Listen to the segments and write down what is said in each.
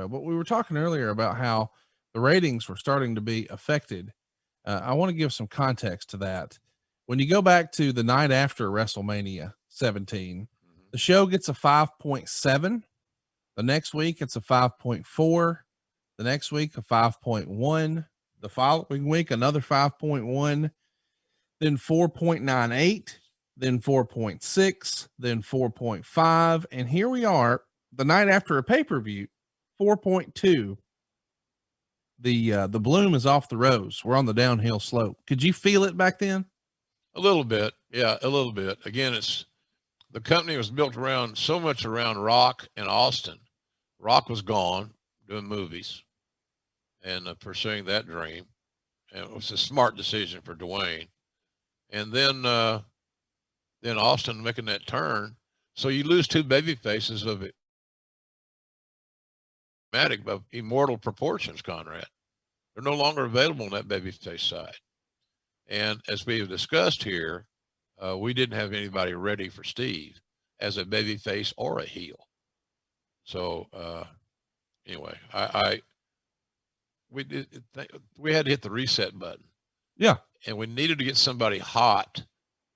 show, but we were talking earlier about how the ratings were starting to be affected. I want to give some context to that. When you go back to the night after WrestleMania 17, the show gets a 5.7. The next week, it's a 5.4. The next week, a 5.1. The following week, another 5.1. Then 4.98. Then 4.6. Then 4.5. And here we are, the night after a pay-per-view, 4.2. The bloom is off the rose. We're on the downhill slope. Could you feel it back then? A little bit. Yeah, a little bit. Again, the company was built around so much around Rock and Austin. Rock was gone doing movies and pursuing that dream. And it was a smart decision for Dwayne. And then Austin making that turn. So you lose two baby faces of it. Of immortal proportions, Conrad. They're no longer available on that babyface side. And as we have discussed here, we didn't have anybody ready for Steve as a babyface or a heel. So anyway, we had to hit the reset button. Yeah, and we needed to get somebody hot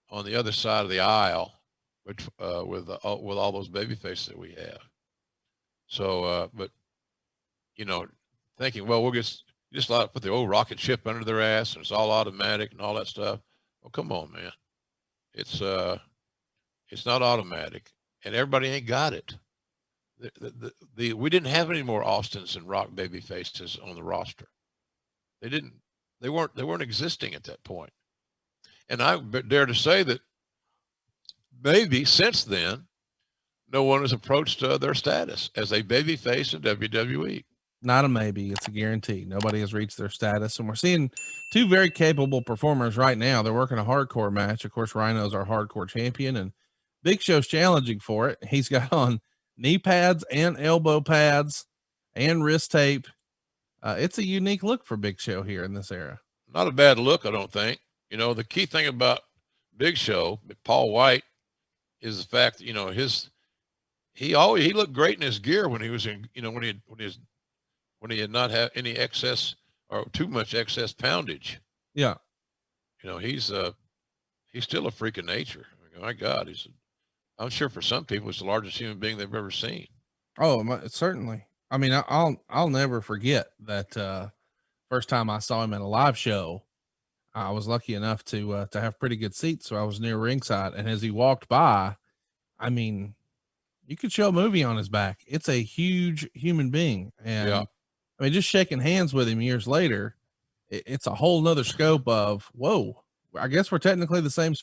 on the other side of the aisle, which with all those baby faces that we have. So, but thinking, well, we'll just put the old rocket ship under their ass and it's all automatic and all that stuff. Well, come on, man. It's not automatic, and everybody ain't got it. We didn't have any more Austins and Rock baby faces on the roster. They weren't existing at that point. And I dare to say that maybe since then, no one has approached their status as a baby face in WWE. Not a maybe, it's a guarantee. Nobody has reached their status, and we're seeing two very capable performers right now. They're working a hardcore match. Of course, Rhyno's our hardcore champion, and Big Show's challenging for it. He's got on knee pads and elbow pads and wrist tape. It's a unique look for Big Show here in this era. Not a bad look, I don't think. The key thing about Big Show, Paul White, is the fact that he looked great in his gear when he was in when he had not had any excess or too much excess poundage. Yeah. He's still a freak of nature. My God, I'm sure for some people it's the largest human being they've ever seen. Oh, certainly. I mean, I'll never forget that first time I saw him at a live show. I was lucky enough to have pretty good seats, so I was near ringside. And as he walked by, I mean, you could show a movie on his back. It's a huge human being, and yeah. I mean, just shaking hands with him years later, it's a whole nother scope of whoa. I guess we're technically the same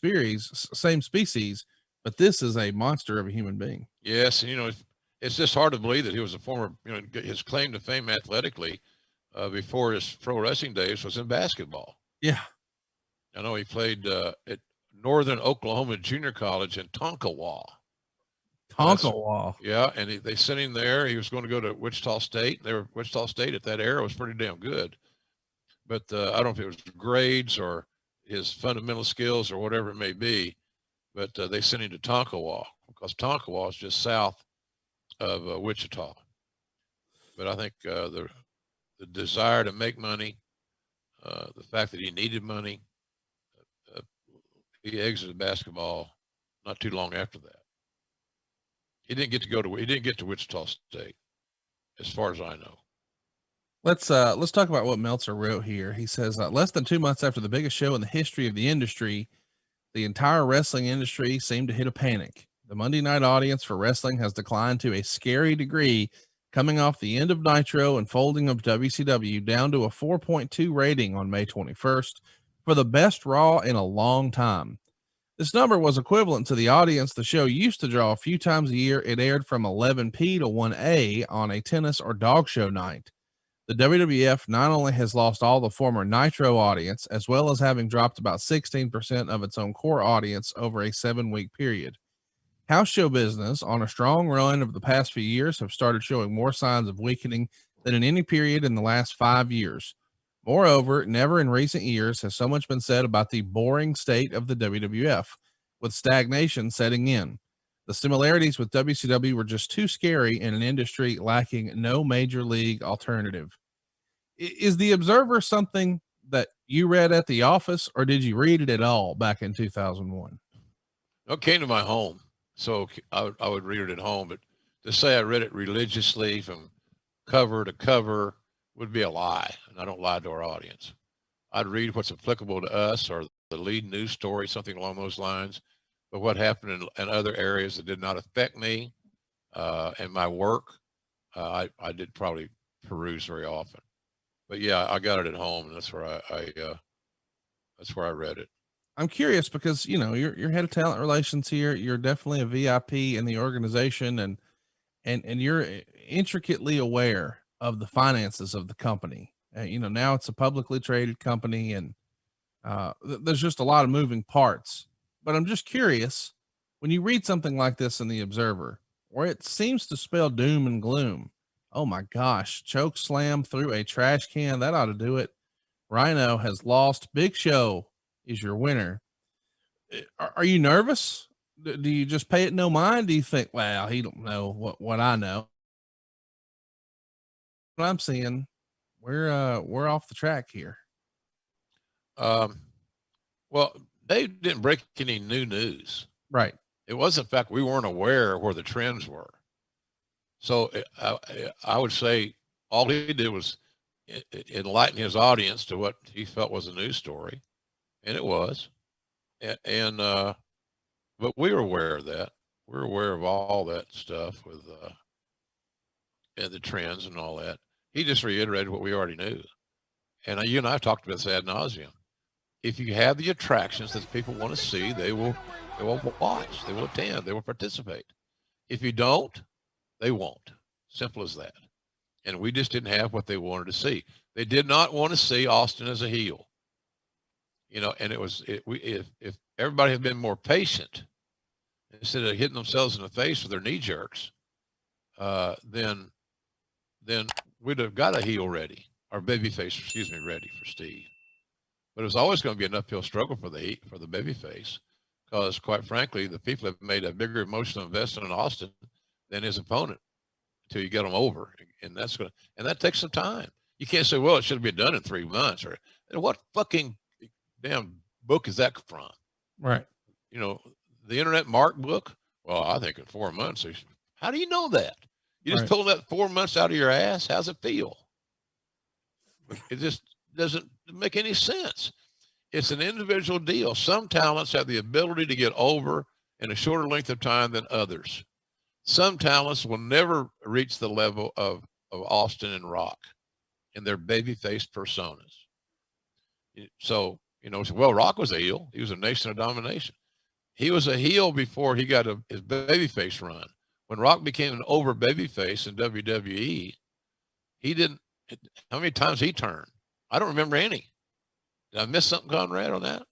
species, but this is a monster of a human being. Yes, and it's just hard to believe that he was a former. His claim to fame athletically before his pro wrestling days was in basketball. Yeah. I know he played at Northern Oklahoma Junior College in Tonkawa. Yeah, and they sent him there. He was going to go to Wichita State. Wichita State at that era was pretty damn good. But I don't know if it was grades or his fundamental skills or whatever it may be. But they sent him to Tonkawa because Tonkawa is just south of Wichita. But I think the desire to make money, the fact that he needed money, he exited basketball not too long after that. He didn't get to Wichita State, as far as I know. Let's talk about what Meltzer wrote here. He says, less than 2 months after the biggest show in the history of the industry, the entire wrestling industry seemed to hit a panic. The Monday night audience for wrestling has declined to a scary degree, coming off the end of Nitro and folding of WCW down to a 4.2 rating on May 21st for the best Raw in a long time. This number was equivalent to the audience the show used to draw a few times a year. It aired from 11p to 1a on a tennis or dog show night. The WWF not only has lost all the former Nitro audience, as well as having dropped about 16% of its own core audience over a 7-week period. House show business on a strong run of the past few years have started showing more signs of weakening than in any period in the last 5 years. Moreover, never in recent years has so much been said about the boring state of the WWF, with stagnation setting in. The similarities with WCW were just too scary in an industry lacking no major league alternative. Is the Observer something that you read at the office, or did you read it at all back in 2001? It came to my home, so I would read it at home. But to say I read it religiously from cover to cover would be a lie, and I don't lie to our audience. I'd read what's applicable to us or the lead news story, something along those lines. But what happened in other areas that did not affect me and my work, I did probably peruse very often. But yeah, I got it at home, and that's where that's where I read it. I'm curious because you're head of talent relations here. You're definitely a VIP in the organization, and you're intricately aware of the finances of the company. Now it's a publicly traded company, and there's just a lot of moving parts. But I'm just curious, when you read something like this in the Observer, where it seems to spell doom and gloom, oh my gosh, choke slam through a trash can, that ought to do it. Rhyno has lost. Big Show is your winner. Are you nervous? Do you just pay it no mind? Do you think, well, he don't know what I know? What I'm seeing, we're off the track here. Well, Dave didn't break any new news. Right. It wasn't, in fact, we weren't aware of where the trends were. So I would say all he did was enlighten his audience to what he felt was a news story, and it was. But we were aware of that. We were aware of all that stuff with and the trends and all that. He just reiterated what we already knew. And you and I have talked about this ad nauseum. If you have the attractions that people want to see, they will watch, they will attend, they will participate. If you don't, they won't. Simple as that. And we just didn't have what they wanted to see. They did not want to see Austin as a heel. And if everybody had been more patient instead of hitting themselves in the face with their knee jerks, then we'd have got a heel ready, or babyface, ready for Steve. But it was always going to be an uphill struggle for the babyface, because quite frankly, the people have made a bigger emotional investment in Austin than his opponent until you get them over, and that takes some time. You can't say, well, it should have been done in 3 months, or what fucking damn book is that from? Right. The Internet Mark book. Well, I think in 4 months. How do you know that? You just pulling that 4 months out of your ass. How's it feel? It just doesn't make any sense. It's an individual deal. Some talents have the ability to get over in a shorter length of time than others. Some talents will never reach the level of Austin and Rock in their babyface personas. So, well, Rock was a heel. He was a Nation of Domination. He was a heel before he got his babyface run. When Rock became an over babyface in WWE, he didn't. How many times he turned? I don't remember any. Did I miss something, Conrad, on that?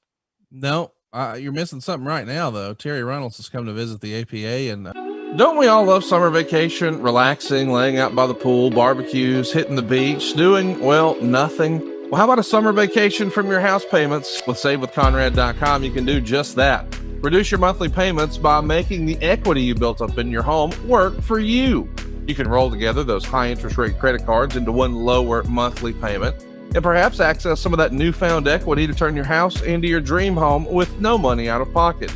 No, you're missing something right now, though. Terry Reynolds has come to visit the APA, and don't we all love summer vacation, relaxing, laying out by the pool, barbecues, hitting the beach, doing, well, nothing? Well, how about a summer vacation from your house payments? With SaveWithConrad.com, you can do just that. Reduce your monthly payments by making the equity you built up in your home work for you. You can roll together those high interest rate credit cards into one lower monthly payment, and perhaps access some of that newfound equity to turn your house into your dream home with no money out of pocket.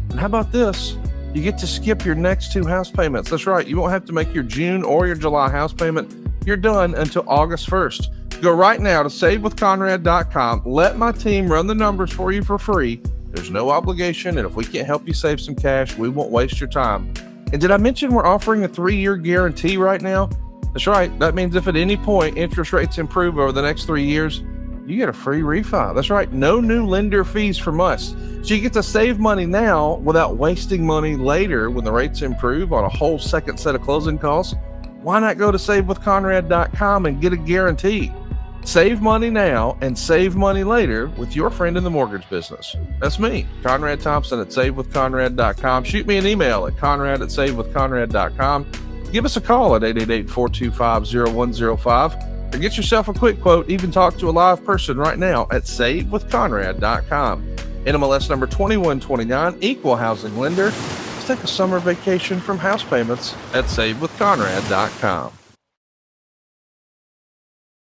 And how about this? You get to skip your next 2 house payments. That's right. You won't have to make your June or your July house payment. You're done until August 1st. Go right now to SaveWithConrad.com. Let my team run the numbers for you for free. There's no obligation, and if we can't help you save some cash, we won't waste your time. And did I mention we're offering a 3-year guarantee right now? That's right. That means if at any point interest rates improve over the next 3 years, you get a free refi. That's right. No new lender fees from us. So you get to save money now without wasting money later when the rates improve on a whole second set of closing costs. Why not go to SaveWithConrad.com and get a guarantee? Save money now and save money later with your friend in the mortgage business. That's me, Conrad Thompson at SaveWithConrad.com. Shoot me an email at Conrad@SaveWithConrad.com. Give us a call at 888-425-0105 or get yourself a quick quote. Even talk to a live person right now at SaveWithConrad.com. NMLS number 2129, equal housing lender. take a summer vacation from house payments at SaveWithConrad.com.